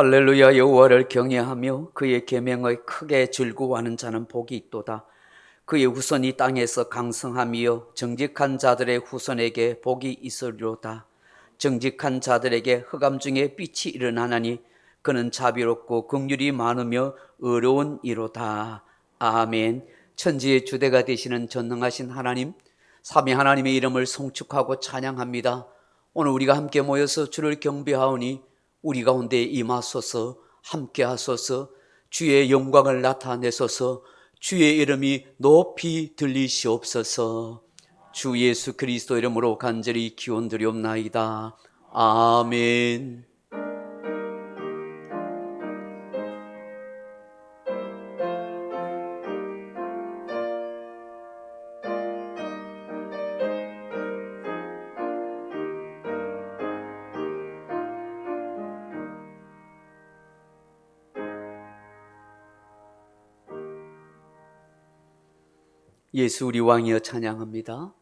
할렐루야. 여호와를 경외하며 그의 계명을 크게 즐거워하는 자는 복이 있도다. 그의 후손이 땅에서 강성하며 정직한 자들의 후손에게 복이 있으리로다. 정직한 자들에게 흑암 중에 빛이 일어나나니 그는 자비롭고 긍휼이 많으며 의로운 이로다. 아멘. 천지의 주대가 되시는 전능하신 하나님, 삼위 하나님의 이름을 송축하고 찬양합니다. 오늘 우리가 함께 모여서 주를 경배하오니 우리 가운데 임하소서, 함께 하소서, 주의 영광을 나타내소서, 주의 이름이 높이 들리시옵소서. 주 예수 그리스도 이름으로 간절히 기원드리옵나이다. 아멘. 예수 우리 왕이여 찬양합니다.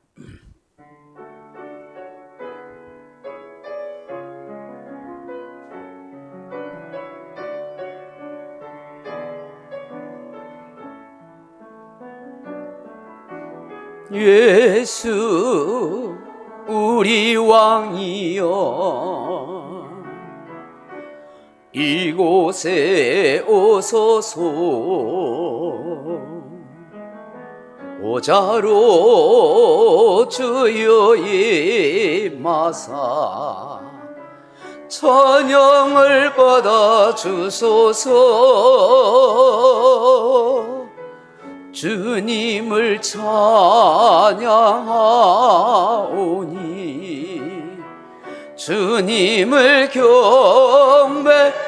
예수 우리 왕이여 이곳에 오소서. 보좌로 주여 임하사 찬양을 받아 주소서. 주님을 찬양하오니 주님을 경배하오니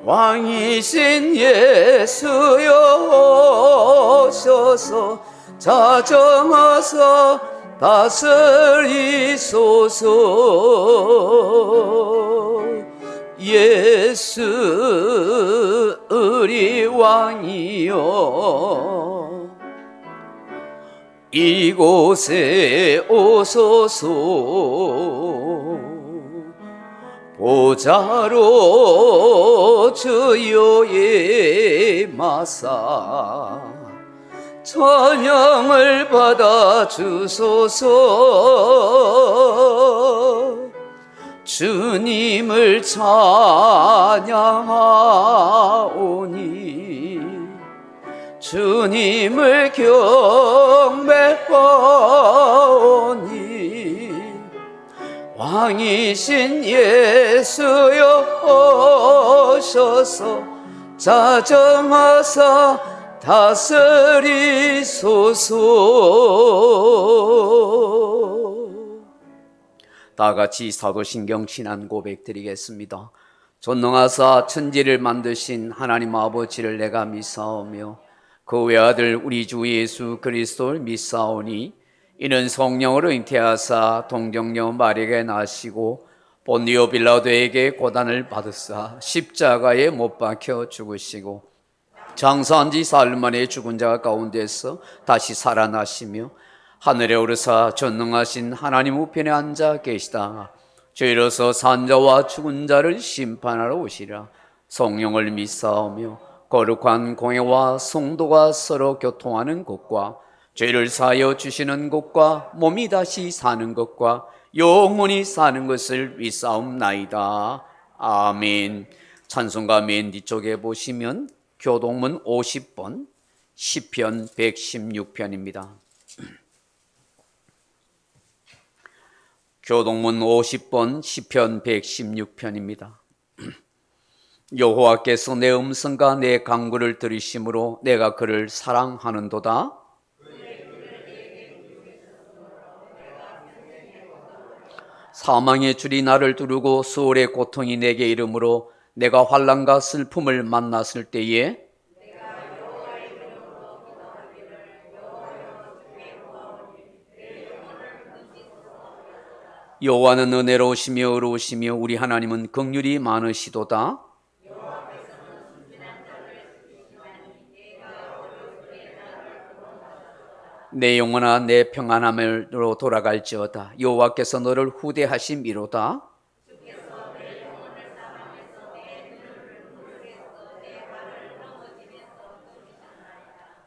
왕이신 예수여 오셔서 자정하사 다스리소서. 예수 우리 왕이여 이곳에 오소서. 보좌로 주여 임하사 찬양을 받아 주소서. 주님을 찬양하오니 주님을 경배하오니 왕이신 예수여 오셔서 자정하사 다스리소서. 다 같이 사도신경 신앙 고백 드리겠습니다. 전능하사 천지를 만드신 하나님 아버지를 내가 믿사오며 그 외아들 우리 주 예수 그리스도를 믿사오니 이는 성령으로 잉태하사 동정녀 마리아에게 나시고 본디오 빌라도에게 고난을 받으사 십자가에 못 박혀 죽으시고 장사한 지 사흘 만에 죽은 자 가운데서 다시 살아나시며 하늘에 오르사 전능하신 하나님 우편에 앉아 계시다. 죄로서 산 자와 죽은 자를 심판하러 오시라. 성령을 믿사오며 거룩한 공회와 성도가 서로 교통하는 것과 죄를 사하여 주시는 것과 몸이 다시 사는 것과 영원히 사는 것을 믿사옵나이다. 아멘. 찬송가 맨 뒤쪽에 보시면 교동문 50번 시편 116편입니다. 교동문 50번 시편 116편입니다. 여호와께서 내 음성과 내 간구를 들으심으로 내가 그를 사랑하는도다. 사망의 줄이 나를 두르고 수월의 고통이 내게 이르므로 내가 환난과 슬픔을 만났을 때에 여호와는 은혜로우시며 의로우시며 우리 하나님은 긍휼이 많으시도다. 내 영혼아 내 평안함으로 돌아갈지어다. 여호와께서 너를 후대하심이로다.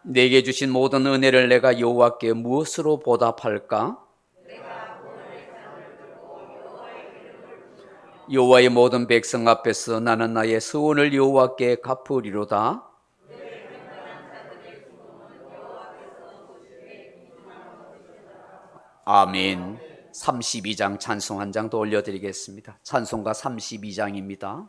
내게 주신 모든 은혜를 내가 여호와께 무엇으로 보답할까? 여호와의 모든 백성 앞에서 나는 나의 서원을 여호와께 갚으리로다. 아멘. 32장 찬송 한 장 더 올려드리겠습니다. 찬송가 32장입니다.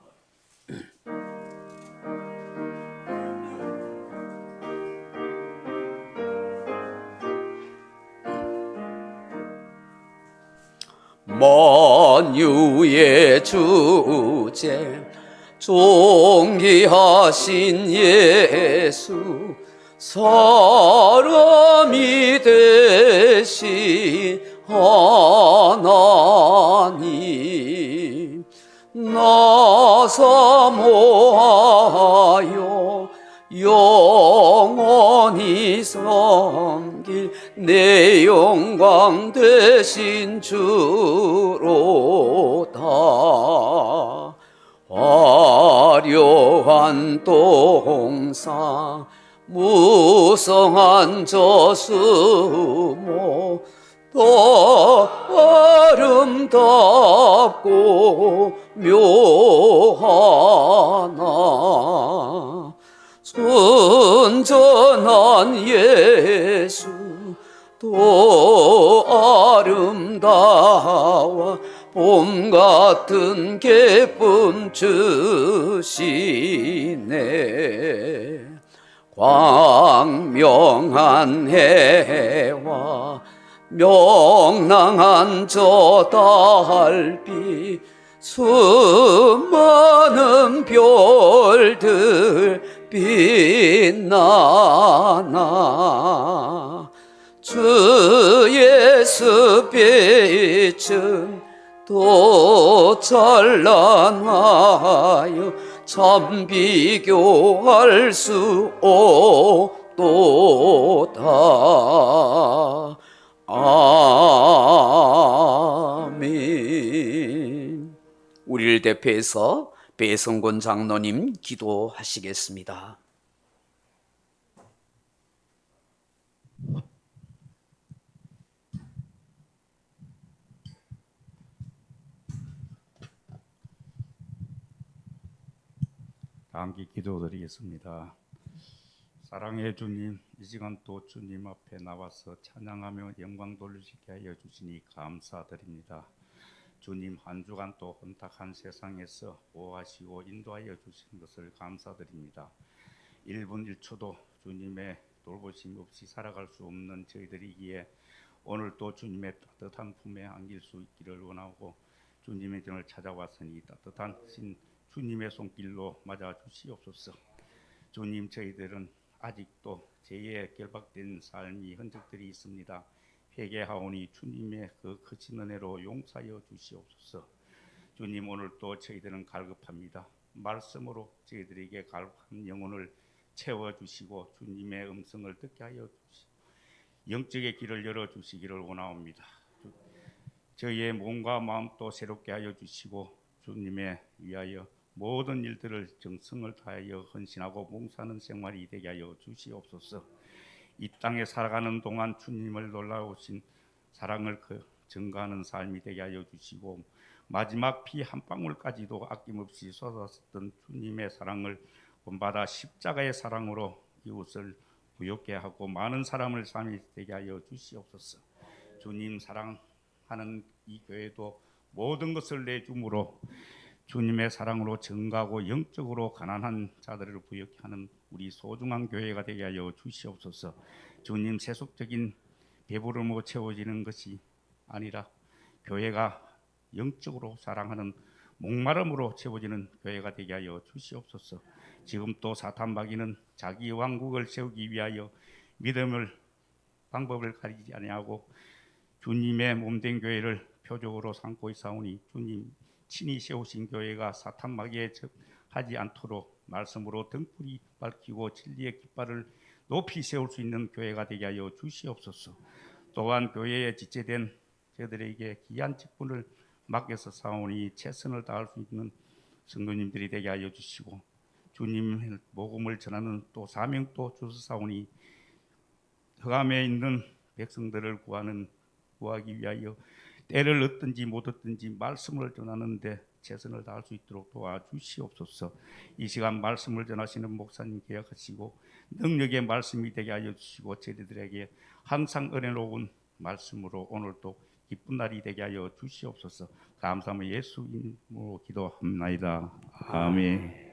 만유의 주제 존귀하신 예수 사람이 되신 하나님 나 사모하여 영원히 섬길 내 영광 되신 주로다. 화려한 동상 무성한 저수모 더 아름답고 묘하나 순전한 예수 또 아름다워 봄 같은 기쁨 주시네. 광명한 해와 명랑한 저 달빛 수많은 별들 빛나나 주 예수 빛은 또 찬란하여 참 비교할 수 없도다. 아멘. 우리를 대표해서 배성곤 장로님 기도하시겠습니다. 함께 기도드리겠습니다. 사랑의 주님, 이 시간 또 주님 앞에 나와서 찬양하며 영광 돌리시게 하여 주시니 감사드립니다. 주님, 한 주간 또 혼탁한 세상에서 보호하시고 인도하여 주신 것을 감사드립니다. 1분 1초도 주님의 돌보심 없이 살아갈 수 없는 저희들이기에 오늘 또 주님의 따뜻한 품에 안길 수 있기를 원하고 주님의 전을 찾아왔으니 따뜻한 주님의 손길로 맞아 주시옵소서. 주님, 저희들은 아직도 죄에 결박된 삶이 흔적들이 있습니다. 회개하오니 주님의 그 크신 은혜로 용서하여 주시옵소서. 주님, 오늘 또 저희들은 갈급합니다. 말씀으로 저희들에게 갈급한 영혼을 채워주시고 주님의 음성을 듣게 하여 주시고 영적의 길을 열어주시기를 원하옵니다. 저희의 몸과 마음도 새롭게 하여 주시고 주님의 위하여 모든 일들을 정성을 다하여 헌신하고 봉사하는 생활이 되게 하여 주시옵소서. 이 땅에 살아가는 동안 주님을 놀라우신 사랑을 증거하는 삶이 되게 하여 주시고 마지막 피 한 방울까지도 아낌없이 쏟았던 주님의 사랑을 본받아 십자가의 사랑으로 이웃을 부욕케 하고 많은 사람을 삶이 되게 하여 주시옵소서. 주님 사랑하는 이 교회도 모든 것을 내줌으로 주님의 사랑으로 증가하고 영적으로 가난한 자들을 부욕케 하는 우리 소중한 교회가 되게 하여 주시옵소서. 주님, 세속적인 배부름으로 채워지는 것이 아니라 교회가 영적으로 사랑하는 목마름으로 채워지는 교회가 되게 하여 주시옵소서. 지금 또 사탄 마귀는 자기 왕국을 세우기 위하여 믿음을 방법을 가리지 아니하고 주님의 몸된 교회를 표적으로 삼고 있사오니 주님 친히 세우신 교회가 사탄 마귀에 적하지 않도록 말씀으로 등불이 밝히고 진리의 깃발을 높이 세울 수 있는 교회가 되게 하여 주시옵소서. 또한 교회에 지체된 저들에게 귀한 직분을 맡겨서 사오니 최선을 다할 수 있는 성도님들이 되게 하여 주시고 주님의 복음을 전하는 또 사명도 주사오니 흑암에 있는 백성들을 구하기 위하여 때를 얻든지 못 얻든지 말씀을 전하는데 최선을 다할 수 있도록 도와주시옵소서. 이 시간 말씀을 전하시는 목사님 계약하시고 능력의 말씀이 되게 하여 주시고 저희들에게 항상 은혜로운 말씀으로 오늘도 기쁜 날이 되게 하여 주시옵소서. 감사하며 예수 이름으로 기도합나이다. 아멘.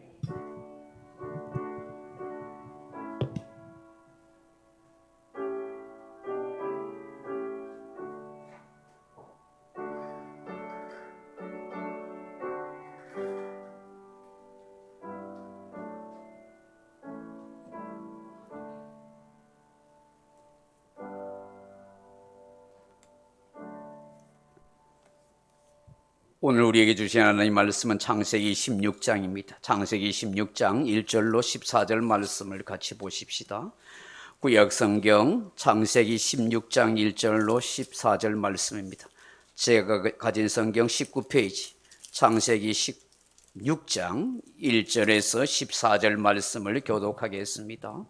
오늘 우리에게 주신 하나님 말씀은 창세기 16장입니다. 창세기 16장 1절로 14절 말씀을 같이 보십시다. 구약 성경 창세기 16장 1절로 14절 말씀입니다. 제가 가진 성경 19페이지 창세기 16장 1절에서 14절 말씀을 교독하겠습니다.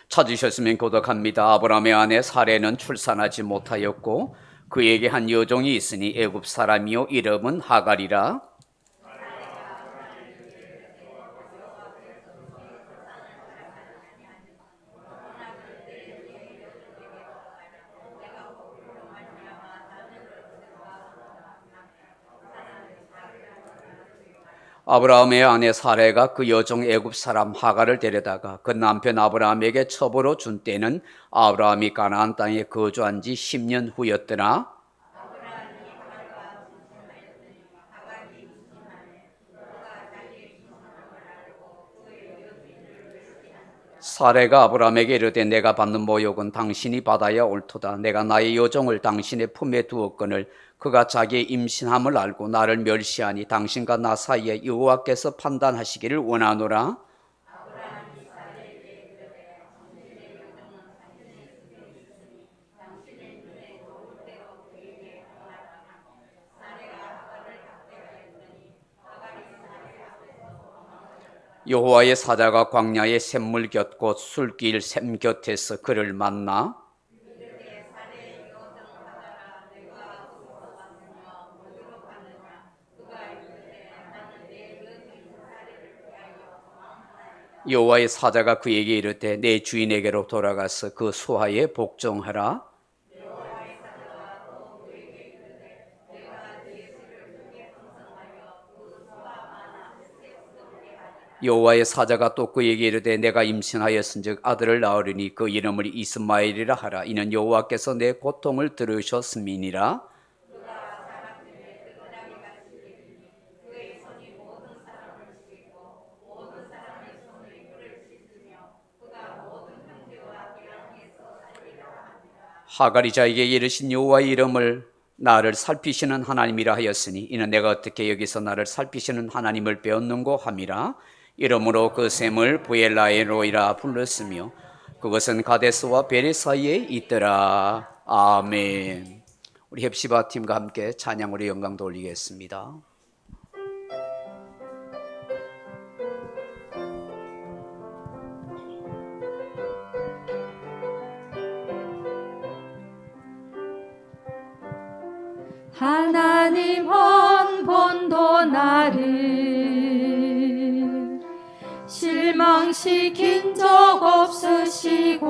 찾으셨으면 교독합니다. 아브라함의 아내 사레는 출산하지 못하였고 그에게 한 여종이 있으니 애굽 사람이요 이름은 하갈이라. 아브라함의 아내 사레가 그 여종 애굽 사람 하갈을 데려다가 그 남편 아브라함에게 첩으로 준 때는 아브라함이 가나안 땅에 거주한 지 10년 후였더라. 사레가 아브라함에게 이르되 내가 받는 모욕은 당신이 받아야 옳도다. 내가 나의 여종을 당신의 품에 두었거늘 그가 자기의 임신함을 알고 나를 멸시하니 당신과 나 사이에 여호와께서 판단하시기를 원하노라. 여호와의 사자가 광야의 샘물 곁 곧 술길 샘 곁에서 그를 만나 여호와의 사자가 그에게 이르되 내 주인에게로 돌아가서 그 수하에 복종하라. 여호와의 사자가 또 그에게 이르되 내가 임신하였은즉 아들을 낳으리니 그 이름을 이스마엘이라 하라. 이는 여호와께서 내 고통을 들으셨음이니라. 하갈이 자에게 이르신 여호와의 이름을 나를 살피시는 하나님이라 하였으니 이는 내가 어떻게 여기서 나를 살피시는 하나님을 배웠는고 함이라. 이러므로 그 샘을 부엘라엘로이라 불렀으며 그것은 가데스와 베레 사이에 있더라. 아멘. 우리 헵시바 팀과 함께 찬양으로 영광 돌리겠습니다. 하나님 한 번도 나를 실망시킨 적 없으시고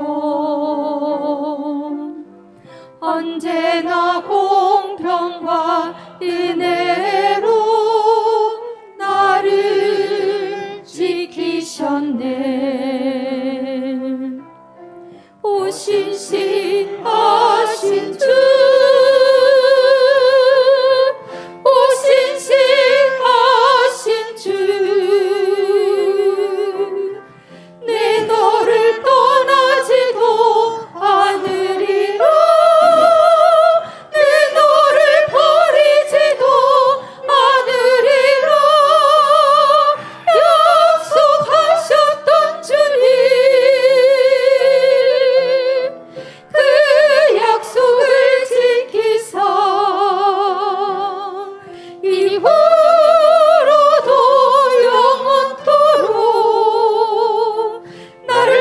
언제나 공평과 은혜로 나를 지키셨네. 오신 신하신 주 내 더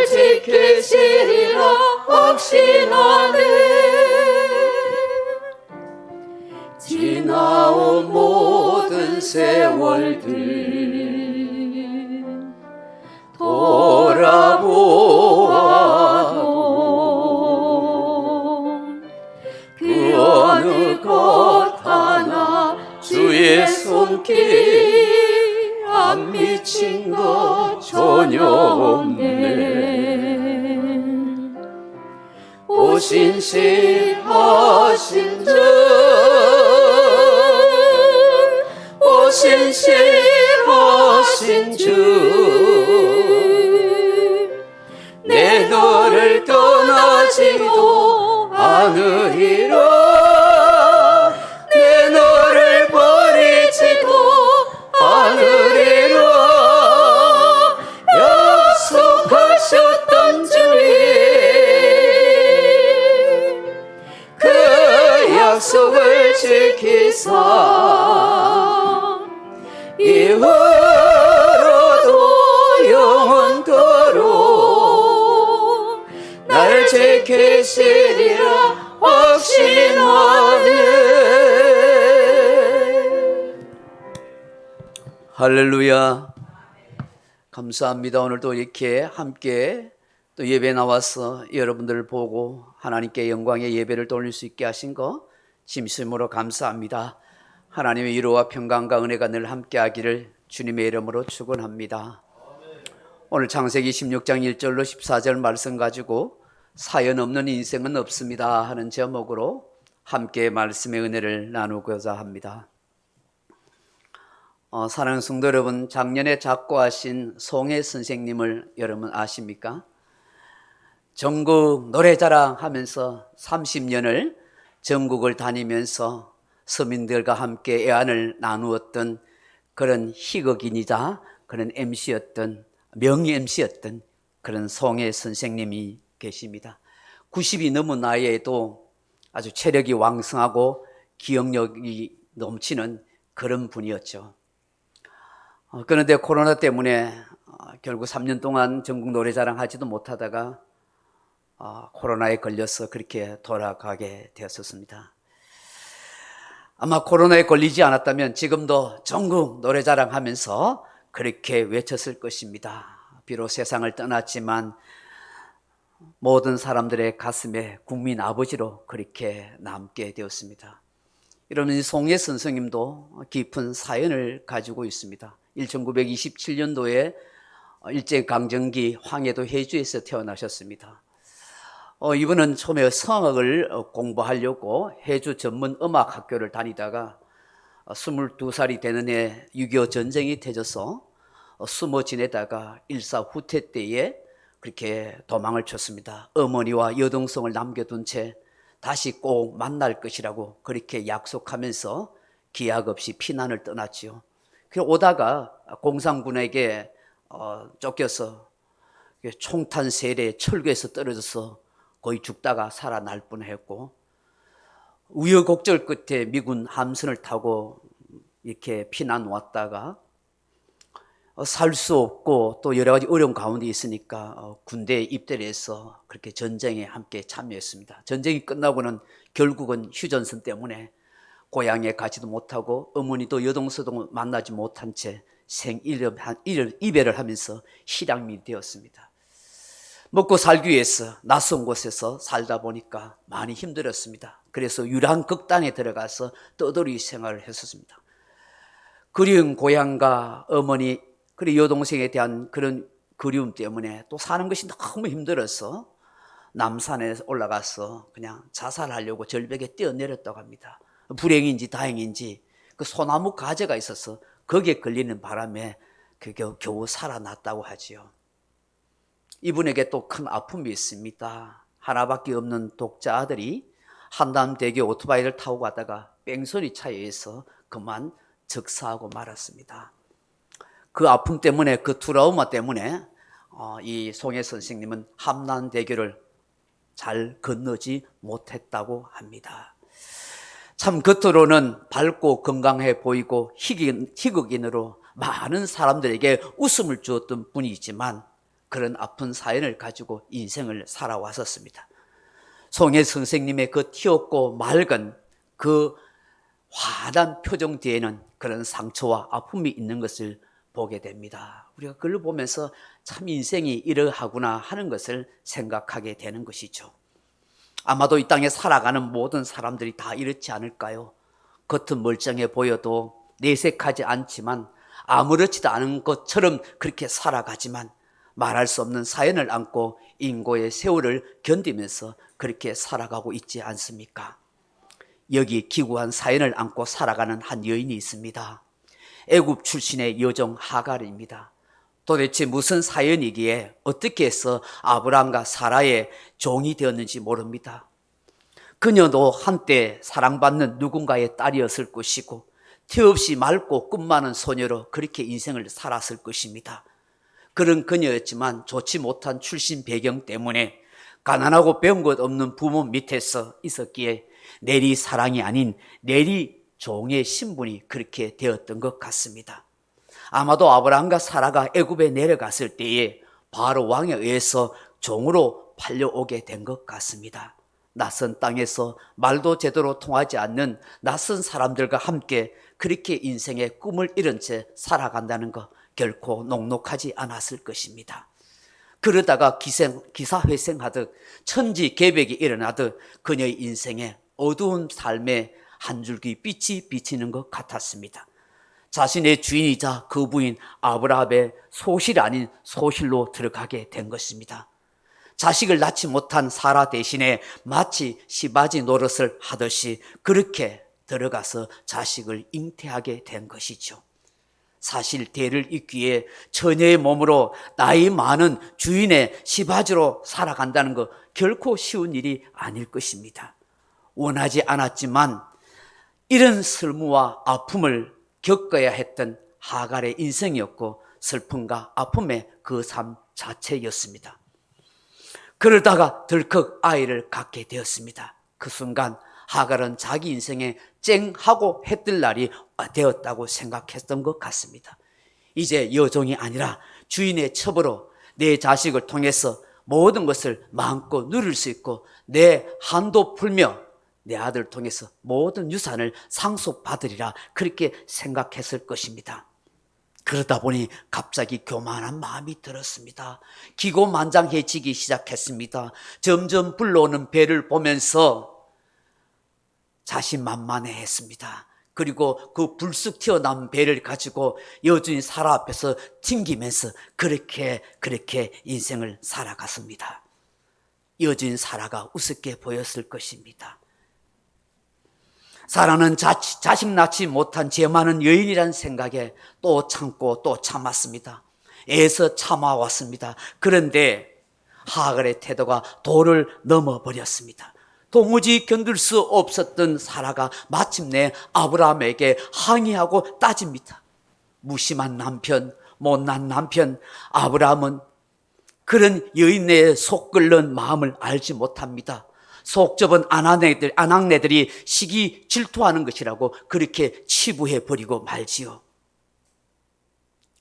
지키시리라 확신하네. 지나온 모든 세월들 돌아보아도 그 어느 것 하나 주의 손길 안 미친 것 전혀 없네. 오신실하신 주 오신실하신 주 내 너를 떠나지도 않으리라 내 너를 버리지도 않으리라 약속하셨던 주님 그 약속을 지키사 이후로도 영원토록 날 지키시리라 확신하네. 할렐루야. 감사합니다. 오늘도 이렇게 함께 또 예배 나와서 여러분들을 보고 하나님께 영광의 예배를 돌릴 수 있게 하신 거 진심으로 감사합니다. 하나님의 위로와 평강과 은혜가 늘 함께하기를 주님의 이름으로 축원합니다. 오늘 창세기 16장 1절로 14절 말씀 가지고 사연 없는 인생은 없습니다 하는 제목으로 함께 말씀의 은혜를 나누고자 합니다. 사랑하는 성도 여러분, 작년에 작고하신 송혜 선생님을 여러분 아십니까? 전국 노래자랑 하면서 30년을 전국을 다니면서 서민들과 함께 애안을 나누었던 그런 희극인이자 그런 MC였던 명의 MC였던 그런 송혜 선생님이 계십니다. 90이 넘은 나이에도 아주 체력이 왕성하고 기억력이 넘치는 그런 분이었죠. 그런데 코로나 때문에 결국 3년 동안 전국 노래자랑 하지도 못하다가 코로나에 걸려서 그렇게 돌아가게 되었습니다. 아마 코로나에 걸리지 않았다면 지금도 전국 노래자랑 하면서 그렇게 외쳤을 것입니다. 비록 세상을 떠났지만 모든 사람들의 가슴에 국민 아버지로 그렇게 남게 되었습니다. 이러면 송혜 선생님도 깊은 사연을 가지고 있습니다. 1927년도에 일제강점기 황해도 해주에서 태어나셨습니다. 이분은 처음에 성악을 공부하려고 해주 전문 음악 학교를 다니다가 22살이 되는 해 6.25 전쟁이 터져서 숨어 지내다가 일사 후퇴 때에 그렇게 도망을 쳤습니다. 어머니와 여동생을 남겨둔 채 다시 꼭 만날 것이라고 그렇게 약속하면서 기약 없이 피난을 떠났지요. 그래서 오다가 공산군에게 쫓겨서 총탄 세례 철교에서 떨어져서 거의 죽다가 살아날 뻔했고, 우여곡절 끝에 미군 함선을 타고 이렇게 피난 왔다가 살 수 없고 또 여러 가지 어려운 가운데 있으니까 군대에 입대를 해서 그렇게 전쟁에 함께 참여했습니다. 전쟁이 끝나고는 결국은 휴전선 때문에 고향에 가지도 못하고 어머니도 여동생도 만나지 못한 채 이별을 하면서 실향민이 되었습니다. 먹고 살기 위해서 낯선 곳에서 살다 보니까 많이 힘들었습니다. 그래서 유랑극단에 들어가서 떠돌이 생활을 했었습니다. 그리운 고향과 어머니 그리고 여동생에 대한 그런 그리움 때문에 또 사는 것이 너무 힘들어서 남산에 올라가서 그냥 자살하려고 절벽에 뛰어내렸다고 합니다. 불행인지 다행인지 그 소나무 가지가 있어서 거기에 걸리는 바람에 겨우 살아났다고 하지요. 이분에게 또 큰 아픔이 있습니다. 하나밖에 없는 독자 아들이 한남대교 오토바이를 타고 가다가 뺑소니 차에 의해서 그만 즉사하고 말았습니다. 그 아픔 때문에, 그 트라우마 때문에 이 송혜 선생님은 함남대교를 잘 건너지 못했다고 합니다. 참 겉으로는 밝고 건강해 보이고 희극인으로 많은 사람들에게 웃음을 주었던 분이지만 그런 아픈 사연을 가지고 인생을 살아왔었습니다. 송혜 선생님의 그 튀었고 맑은 그 환한 표정 뒤에는 그런 상처와 아픔이 있는 것을 보게 됩니다. 우리가 그걸 보면서 참 인생이 이러하구나 하는 것을 생각하게 되는 것이죠. 아마도 이 땅에 살아가는 모든 사람들이 다 이렇지 않을까요? 겉은 멀쩡해 보여도 내색하지 않지만 아무렇지도 않은 것처럼 그렇게 살아가지만 말할 수 없는 사연을 안고 인고의 세월을 견디면서 그렇게 살아가고 있지 않습니까? 여기 기구한 사연을 안고 살아가는 한 여인이 있습니다. 애굽 출신의 여종 하갈입니다. 도대체 무슨 사연이기에 어떻게 해서 아브라함과 사라의 종이 되었는지 모릅니다. 그녀도 한때 사랑받는 누군가의 딸이었을 것이고 티 없이 맑고 꿈 많은 소녀로 그렇게 인생을 살았을 것입니다. 그런 그녀였지만 좋지 못한 출신 배경 때문에 가난하고 배운 것 없는 부모 밑에서 있었기에 내리 사랑이 아닌 내리 종의 신분이 그렇게 되었던 것 같습니다. 아마도 아브라함과 사라가 애굽에 내려갔을 때에 바로 왕에 의해서 종으로 팔려오게 된 것 같습니다. 낯선 땅에서 말도 제대로 통하지 않는 낯선 사람들과 함께 그렇게 인생의 꿈을 잃은 채 살아간다는 것 결코 녹록하지 않았을 것입니다. 그러다가 기사회생하듯 천지개벽이 일어나듯 그녀의 인생에 어두운 삶의 한 줄기 빛이 비치는 것 같았습니다. 자신의 주인이자 그 부인 아브라함의 소실 아닌 소실로 들어가게 된 것입니다. 자식을 낳지 못한 사라 대신에 마치 시바지 노릇을 하듯이 그렇게 들어가서 자식을 잉태하게 된 것이죠. 사실 대를 잇기에 처녀의 몸으로 나이 많은 주인의 시바지로 살아간다는 것 결코 쉬운 일이 아닐 것입니다. 원하지 않았지만 이런 슬무와 아픔을 겪어야 했던 하갈의 인생이었고 슬픔과 아픔의 그 삶 자체였습니다. 그러다가 덜컥 아이를 갖게 되었습니다. 그 순간 하갈은 자기 인생에 쨍하고 해뜰 날이 되었다고 생각했던 것 같습니다. 이제 여종이 아니라 주인의 첩으로 내 자식을 통해서 모든 것을 마음껏 누릴 수 있고 내 한도 풀며 내 아들을 통해서 모든 유산을 상속받으리라 그렇게 생각했을 것입니다. 그러다 보니 갑자기 교만한 마음이 들었습니다. 기고만장해지기 시작했습니다. 점점 불러오는 배를 보면서 자신만만해했습니다. 그리고 그 불쑥 튀어나온 배를 가지고 여주인 사라 앞에서 튕기면서 그렇게 인생을 살아갔습니다. 여주인 사라가 우습게 보였을 것입니다. 사라는 자식 낳지 못한 죄 많은 여인이라는 생각에 또 참고 또 참았습니다. 애써 참아왔습니다. 그런데 하갈의 태도가 도를 넘어버렸습니다. 도무지 견딜 수 없었던 사라가 마침내 아브라함에게 항의하고 따집니다. 무심한 남편, 못난 남편, 아브라함은 그런 여인의 속 끓는 마음을 알지 못합니다. 속 좁은 아낙네들이 시기 질투하는 것이라고 그렇게 치부해버리고 말지요.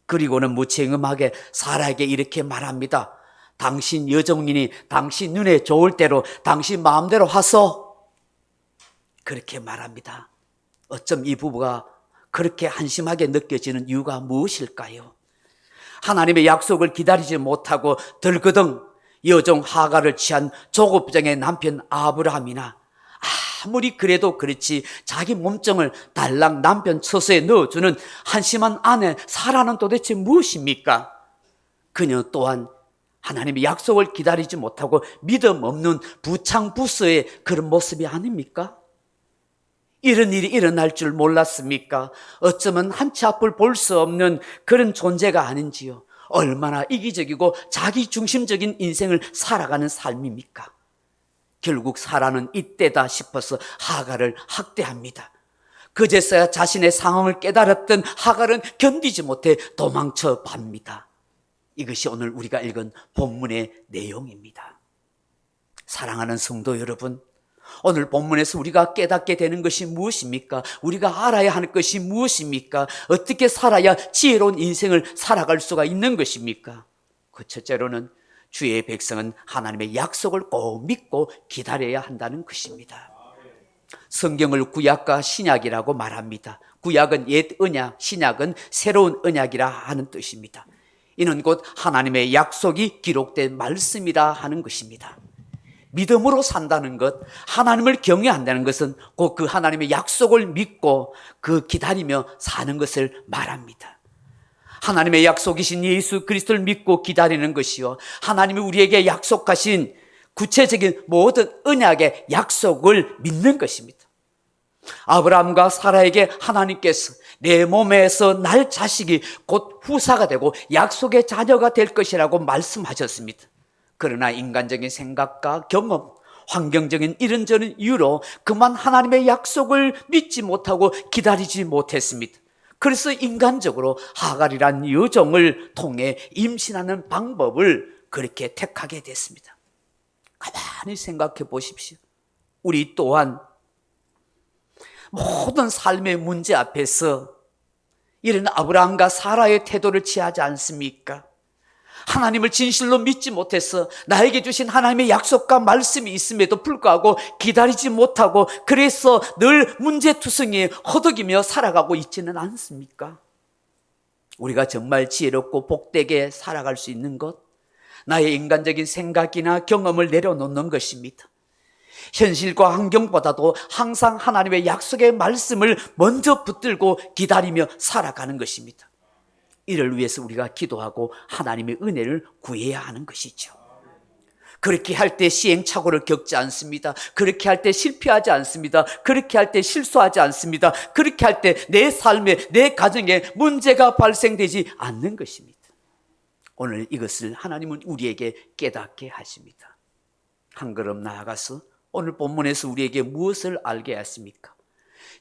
그리고는 무책임하게 사라에게 이렇게 말합니다. 당신 여종이니 당신 눈에 좋을 대로 당신 마음대로 하소. 그렇게 말합니다. 어쩜 이 부부가 그렇게 한심하게 느껴지는 이유가 무엇일까요? 하나님의 약속을 기다리지 못하고 덜그덩 여종 하갈을 취한 조급증의 남편 아브라함이나 아무리 그래도 그렇지 자기 몸종을 달랑 남편 처소에 넣어주는 한심한 아내 사라는 도대체 무엇입니까? 그녀 또한 하나님의 약속을 기다리지 못하고 믿음 없는 부창부서의 그런 모습이 아닙니까? 이런 일이 일어날 줄 몰랐습니까? 어쩌면 한치 앞을 볼 수 없는 그런 존재가 아닌지요. 얼마나 이기적이고 자기중심적인 인생을 살아가는 삶입니까? 결국 사라는 이때다 싶어서 하갈을 학대합니다. 그제서야 자신의 상황을 깨달았던 하갈은 견디지 못해 도망쳐 팝니다. 이것이 오늘 우리가 읽은 본문의 내용입니다. 사랑하는 성도 여러분, 오늘 본문에서 우리가 깨닫게 되는 것이 무엇입니까? 우리가 알아야 하는 것이 무엇입니까? 어떻게 살아야 지혜로운 인생을 살아갈 수가 있는 것입니까? 그 첫째로는 주의 백성은 하나님의 약속을 꼭 믿고 기다려야 한다는 것입니다. 성경을 구약과 신약이라고 말합니다. 구약은 옛 언약, 신약은 새로운 언약이라 하는 뜻입니다. 이는 곧 하나님의 약속이 기록된 말씀이라 하는 것입니다. 믿음으로 산다는 것, 하나님을 경외한다는 것은 곧 그 하나님의 약속을 믿고 그 기다리며 사는 것을 말합니다. 하나님의 약속이신 예수 그리스도를 믿고 기다리는 것이요, 하나님이 우리에게 약속하신 구체적인 모든 언약의 약속을 믿는 것입니다. 아브라함과 사라에게 하나님께서 내 몸에서 날 자식이 곧 후사가 되고 약속의 자녀가 될 것이라고 말씀하셨습니다. 그러나 인간적인 생각과 경험, 환경적인 이런저런 이유로 그만 하나님의 약속을 믿지 못하고 기다리지 못했습니다. 그래서 인간적으로 하갈이란 여종을 통해 임신하는 방법을 그렇게 택하게 됐습니다. 가만히 생각해 보십시오. 우리 또한 모든 삶의 문제 앞에서 이런 아브라함과 사라의 태도를 취하지 않습니까? 하나님을 진실로 믿지 못해서 나에게 주신 하나님의 약속과 말씀이 있음에도 불구하고 기다리지 못하고 그래서 늘 문제투성이에 허덕이며 살아가고 있지는 않습니까? 우리가 정말 지혜롭고 복되게 살아갈 수 있는 것, 나의 인간적인 생각이나 경험을 내려놓는 것입니다. 현실과 환경보다도 항상 하나님의 약속의 말씀을 먼저 붙들고 기다리며 살아가는 것입니다. 이를 위해서 우리가 기도하고 하나님의 은혜를 구해야 하는 것이죠. 그렇게 할 때 시행착오를 겪지 않습니다. 그렇게 할 때 실패하지 않습니다. 그렇게 할 때 실수하지 않습니다. 그렇게 할 때 내 삶에, 내 가정에 문제가 발생되지 않는 것입니다. 오늘 이것을 하나님은 우리에게 깨닫게 하십니다. 한 걸음 나아가서 오늘 본문에서 우리에게 무엇을 알게 하십니까?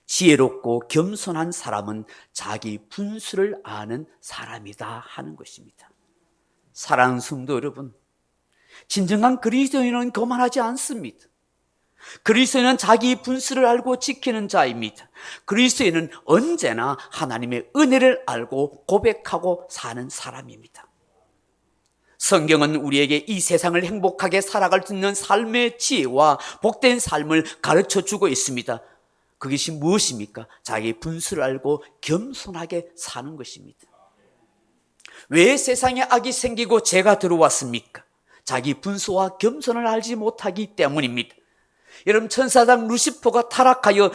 지혜롭고 겸손한 사람은 자기 분수를 아는 사람이다 하는 것입니다. 사랑하는 성도 여러분, 진정한 그리스도인은 교만하지 않습니다. 그리스도인은 자기 분수를 알고 지키는 자입니다. 그리스도인은 언제나 하나님의 은혜를 알고 고백하고 사는 사람입니다. 성경은 우리에게 이 세상을 행복하게 살아갈 수 있는 삶의 지혜와 복된 삶을 가르쳐주고 있습니다. 그것이 무엇입니까? 자기 분수를 알고 겸손하게 사는 것입니다. 왜 세상에 악이 생기고 죄가 들어왔습니까? 자기 분수와 겸손을 알지 못하기 때문입니다. 여러분, 천사장 루시퍼가 타락하여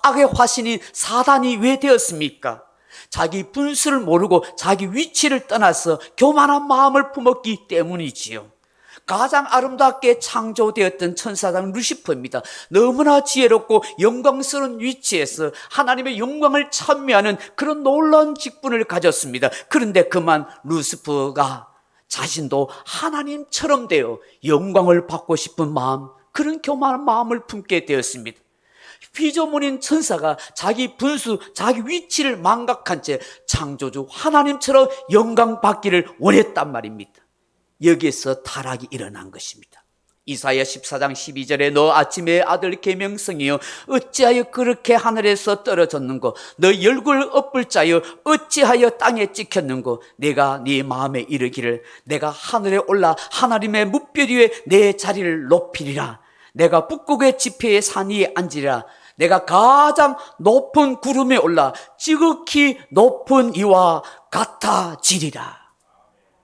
악의 화신인 사단이 왜 되었습니까? 자기 분수를 모르고 자기 위치를 떠나서 교만한 마음을 품었기 때문이지요. 가장 아름답게 창조되었던 천사장 루시퍼입니다. 너무나 지혜롭고 영광스러운 위치에서 하나님의 영광을 찬미하는 그런 놀라운 직분을 가졌습니다. 그런데 그만 루시퍼가 자신도 하나님처럼 되어 영광을 받고 싶은 마음, 그런 교만한 마음을 품게 되었습니다. 피조물인 천사가 자기 분수, 자기 위치를 망각한 채 창조주 하나님처럼 영광 받기를 원했단 말입니다. 여기에서 타락이 일어난 것입니다. 이사야 14장 12절에 너 아침의 아들 계명성이여 어찌하여 그렇게 하늘에서 떨어졌는고 너 열굴 엎을 자여 어찌하여 땅에 찍혔는고 내가 네 마음에 이르기를 내가 하늘에 올라 하나님의 뭇별 위에 내 자리를 높이리라 내가 북극의 지폐의 산 위에 앉으리라 내가 가장 높은 구름에 올라 지극히 높은 이와 같아지리라.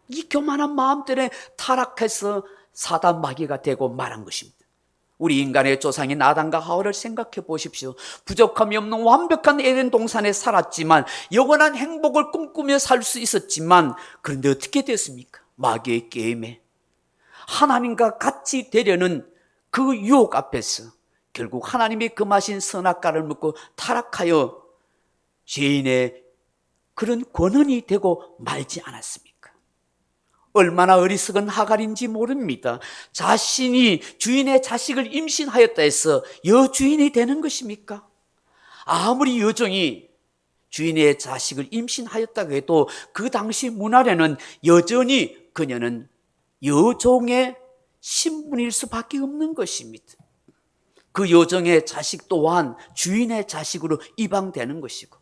이 교만한 마음 때문에 타락해서 사단 마귀가 되고 말한 것입니다. 우리 인간의 조상인 아담과 하와를 생각해 보십시오. 부족함이 없는 완벽한 에덴 동산에 살았지만 영원한 행복을 꿈꾸며 살 수 있었지만 그런데 어떻게 됐습니까? 마귀의 게임에 하나님과 같이 되려는 그 유혹 앞에서 결국 하나님이 금하신 선악과를 먹고 타락하여 죄인의 그런 권한이 되고 말지 않았습니까? 얼마나 어리석은 하갈인지 모릅니다. 자신이 주인의 자식을 임신하였다 해서 여주인이 되는 것입니까? 아무리 여종이 주인의 자식을 임신하였다고 해도 그 당시 문화에는 여전히 그녀는 여종의 신분일 수밖에 없는 것입니다. 그 여종의 자식 또한 주인의 자식으로 입양되는 것이고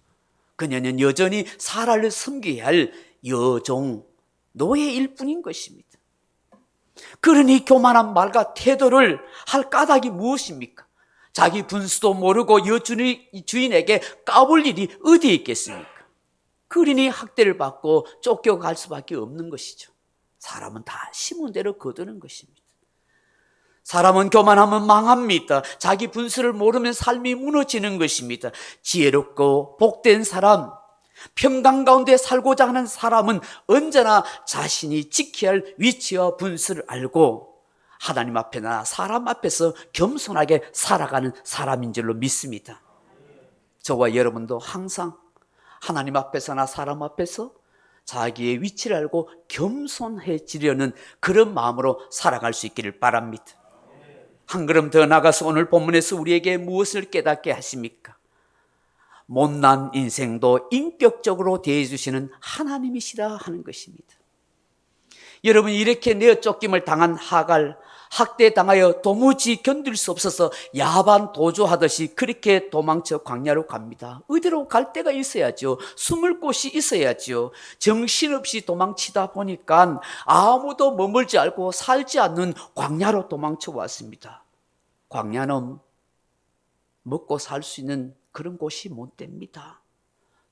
그녀는 여전히 사라를 섬겨야 할 여종, 노예일 뿐인 것입니다. 그러니 교만한 말과 태도를 할 까닭이 무엇입니까? 자기 분수도 모르고 여주인에게 까불 일이 어디에 있겠습니까? 그러니 학대를 받고 쫓겨갈 수밖에 없는 것이죠. 사람은 다 심은 대로 거두는 것입니다. 사람은 교만하면 망합니다. 자기 분수를 모르면 삶이 무너지는 것입니다. 지혜롭고 복된 사람, 평강 가운데 살고자 하는 사람은 언제나 자신이 지켜야 할 위치와 분수를 알고 하나님 앞에나 사람 앞에서 겸손하게 살아가는 사람인 줄로 믿습니다. 저와 여러분도 항상 하나님 앞에서나 사람 앞에서 자기의 위치를 알고 겸손해지려는 그런 마음으로 살아갈 수 있기를 바랍니다. 한 걸음 더 나가서 오늘 본문에서 우리에게 무엇을 깨닫게 하십니까? 못난 인생도 인격적으로 대해주시는 하나님이시라 하는 것입니다. 여러분, 이렇게 내어 쫓김을 당한 하갈, 학대당하여 도무지 견딜 수 없어서 야반 도주하듯이 그렇게 도망쳐 광야로 갑니다. 어디로 갈 데가 있어야죠. 숨을 곳이 있어야죠. 정신없이 도망치다 보니까 아무도 머물지 않고 살지 않는 광야로 도망쳐 왔습니다. 광야는 먹고 살 수 있는 그런 곳이 못 됩니다.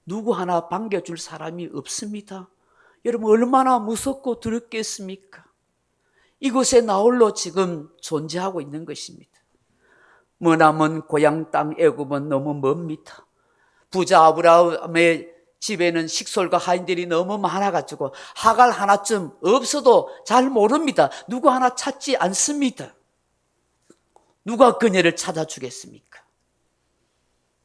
누구 하나 반겨줄 사람이 없습니다. 여러분, 얼마나 무섭고 두렵겠습니까? 이곳에 나홀로 지금 존재하고 있는 것입니다. 머나먼 고향 땅 애굽은 너무 멉니다. 부자 아브라함의 집에는 식솔과 하인들이 너무 많아가지고 하갈 하나쯤 없어도 잘 모릅니다. 누구 하나 찾지 않습니다. 누가 그녀를 찾아주겠습니까?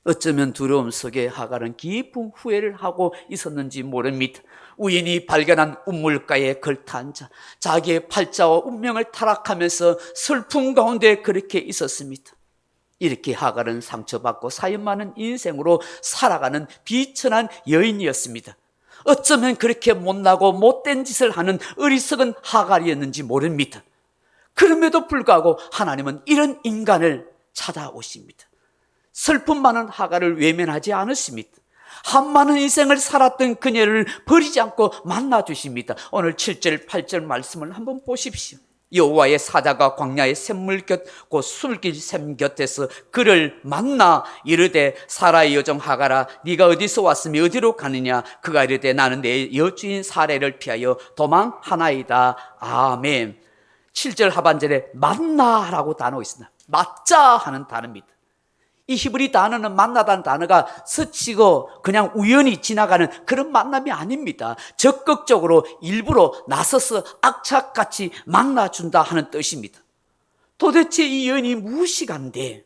어쩌면 두려움 속에 하갈은 깊은 후회를 하고 있었는지 모릅니다. 우연히 발견한 우물가에 걸터앉아 자기의 팔자와 운명을 타락하면서 슬픔 가운데 그렇게 있었습니다. 이렇게 하갈은 상처받고 사연 많은 인생으로 살아가는 비천한 여인이었습니다. 어쩌면 그렇게 못나고 못된 짓을 하는 어리석은 하갈이었는지 모릅니다. 그럼에도 불구하고 하나님은 이런 인간을 찾아오십니다. 슬픔 많은 하갈을 외면하지 않으십니다. 한 많은 인생을 살았던 그녀를 버리지 않고 만나주십니다. 오늘 7절 8절 말씀을 한번 보십시오. 여호와의 사자가 광야의 샘물 곁 곧 술길 샘 곁에서 그를 만나 이르되 사라의 여종 하갈아 네가 어디서 왔으며 어디로 가느냐. 그가 이르되 나는 내 여주인 사례를 피하여 도망하나이다. 아멘. 7절 하반절에 만나라고 단어가 있습니다. 맞자 하는 단어입니다. 이 히브리 단어는 만나다는 단어가 스치고 그냥 우연히 지나가는 그런 만남이 아닙니다. 적극적으로 일부러 나서서 악착같이 만나준다 하는 뜻입니다. 도대체 이 여인이 무엇이간데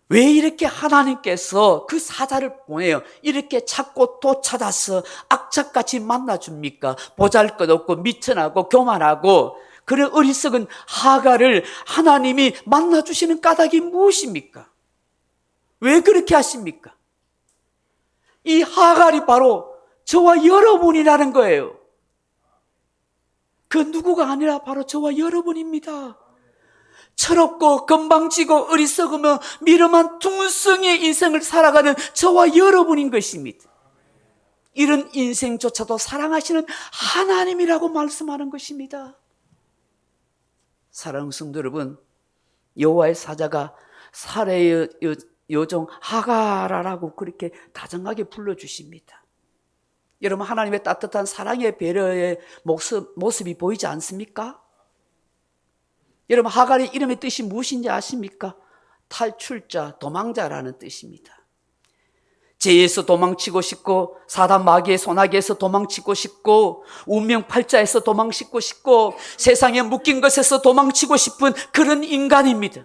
왜 이렇게 하나님께서 그 사자를 보내요 이렇게 찾고 또 찾아서 악착같이 만나줍니까? 보잘것없고 미천하고 교만하고 그런 어리석은 하갈을 하나님이 만나주시는 까닭이 무엇입니까? 왜 그렇게 하십니까? 이 하갈이 바로 저와 여러분이라는 거예요. 그 누구가 아니라 바로 저와 여러분입니다. 철없고 건방지고 어리석으며 미련한 둥승의 인생을 살아가는 저와 여러분인 것입니다. 이런 인생조차도 사랑하시는 하나님이라고 말씀하는 것입니다. 사랑하는 성도 여러분, 여호와의 사자가 사례의 여종 하갈아라고 그렇게 다정하게 불러주십니다. 여러분, 하나님의 따뜻한 사랑의 배려의 모습이 보이지 않습니까? 여러분, 하갈의 이름의 뜻이 무엇인지 아십니까? 탈출자, 도망자라는 뜻입니다. 죄에서 도망치고 싶고 사단 마귀의 소나기에서 도망치고 싶고 운명 팔자에서 도망치고 싶고 세상에 묶인 것에서 도망치고 싶은 그런 인간입니다.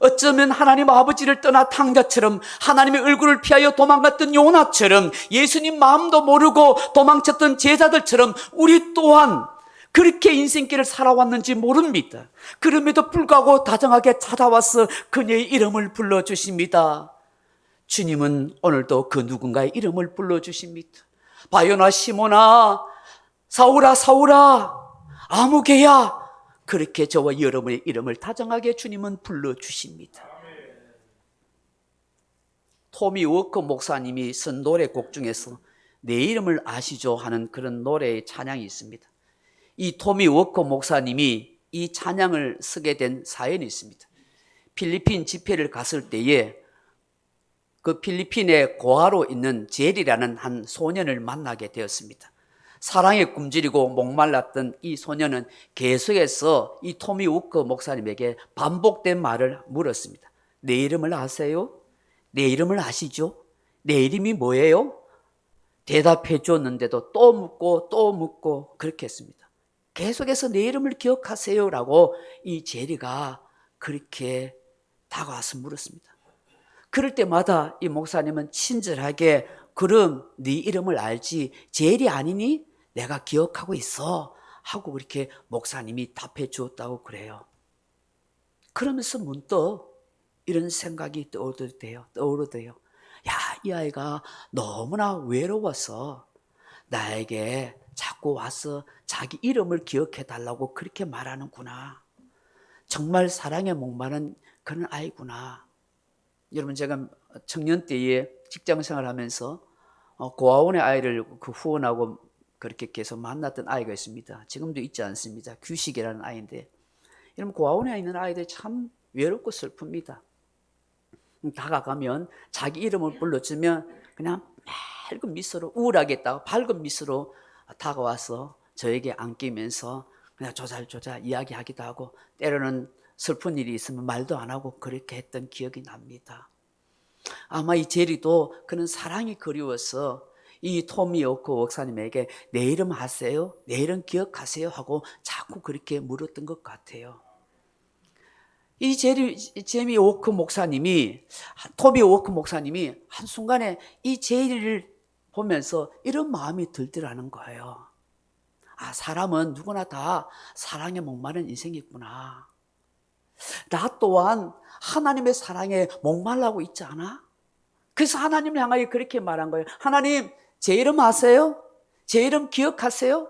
어쩌면 하나님 아버지를 떠나 탕자처럼 하나님의 얼굴을 피하여 도망갔던 요나처럼 예수님 마음도 모르고 도망쳤던 제자들처럼 우리 또한 그렇게 인생길을 살아왔는지 모릅니다. 그럼에도 불구하고 다정하게 찾아와서 그녀의 이름을 불러주십니다. 주님은 오늘도 그 누군가의 이름을 불러주십니다. 바요나 시모나, 사울아 사울아, 아무개야, 그렇게 저와 여러분의 이름을 다정하게 주님은 불러주십니다. 토미 워커 목사님이 쓴 노래곡 중에서 내 이름을 아시죠? 하는 그런 노래의 찬양이 있습니다. 이 토미 워커 목사님이 이 찬양을 쓰게 된 사연이 있습니다. 필리핀 집회를 갔을 때에 그 필리핀의 고아로 있는 제리라는 한 소년을 만나게 되었습니다. 사랑에 굶주리고 목말랐던 이 소년은 계속해서 이 토미 워커 목사님에게 반복된 말을 물었습니다. 내 이름을 아세요? 내 이름을 아시죠? 내 이름이 뭐예요? 대답해 줬는데도 또 묻고 또 묻고 그렇게 했습니다. 계속해서 내 이름을 기억하세요 라고 이 제리가 그렇게 다가와서 물었습니다. 그럴 때마다 이 목사님은 친절하게 그럼 네 이름을 알지 제리 아니니? 내가 기억하고 있어 하고 그렇게 목사님이 답해 주었다고 그래요. 그러면서 문득 이런 생각이 떠오르대요. 야, 이 아이가 너무나 외로워서 나에게 자꾸 와서 자기 이름을 기억해 달라고 그렇게 말하는구나. 정말 사랑에 목마른 그런 아이구나. 여러분, 제가 청년 때에 직장 생활하면서 고아원의 아이를 후원하고 그렇게 계속 만났던 아이가 있습니다. 지금도 있지 않습니다. 규식이라는 아이인데, 여러분, 고아원에 있는 아이들이 참 외롭고 슬픕니다. 다가가면 자기 이름을 불러주면 그냥 밝은 미소로, 우울하게 있다가 밝은 미소로 다가와서 저에게 안기면서 그냥 조잘조잘 이야기하기도 하고, 때로는 슬픈 일이 있으면 말도 안 하고 그렇게 했던 기억이 납니다. 아마 이 제리도 그런 사랑이 그리워서 이 토미 워커 목사님에게 내 이름 아세요? 내 이름 기억하세요? 하고 자꾸 그렇게 물었던 것 같아요. 이 제미 워커 목사님이, 토미 워커 목사님이 한순간에 이 제리를 보면서 이런 마음이 들더라는 거예요. 아, 사람은 누구나 다 사랑에 목마른 인생이 있구나. 나 또한 하나님의 사랑에 목말라고 있지 않아? 그래서 하나님을 향하여 그렇게 말한 거예요. 하나님, 제 이름 아세요? 제 이름 기억하세요?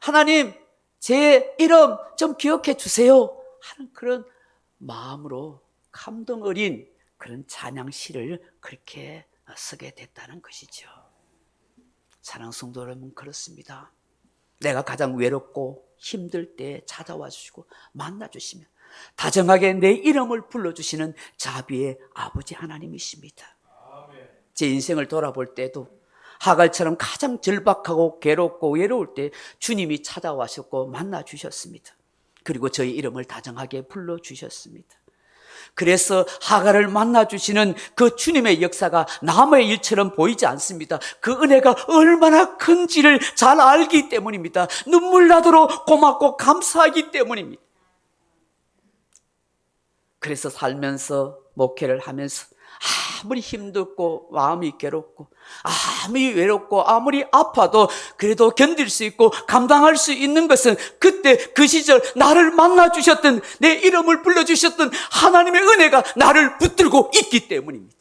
하나님, 제 이름 좀 기억해 주세요 하는 그런 마음으로 감동 어린 그런 찬양시를 그렇게 쓰게 됐다는 것이죠. 사랑하는 성도 여러분, 그렇습니다. 내가 가장 외롭고 힘들 때 찾아와 주시고 만나 주시면 다정하게 내 이름을 불러주시는 자비의 아버지 하나님이십니다. 제 인생을 돌아볼 때도 하갈처럼 가장 절박하고 괴롭고 외로울 때 주님이 찾아와셨고 만나 주셨습니다. 그리고 저희 이름을 다정하게 불러주셨습니다. 그래서 하갈을 만나주시는 그 주님의 역사가 남의 일처럼 보이지 않습니다. 그 은혜가 얼마나 큰지를 잘 알기 때문입니다. 눈물 나도록 고맙고 감사하기 때문입니다. 그래서 살면서 목회를 하면서 아무리 힘들고 마음이 괴롭고 아무리 외롭고 아무리 아파도 그래도 견딜 수 있고 감당할 수 있는 것은 그때 그 시절 나를 만나주셨던, 내 이름을 불러주셨던 하나님의 은혜가 나를 붙들고 있기 때문입니다.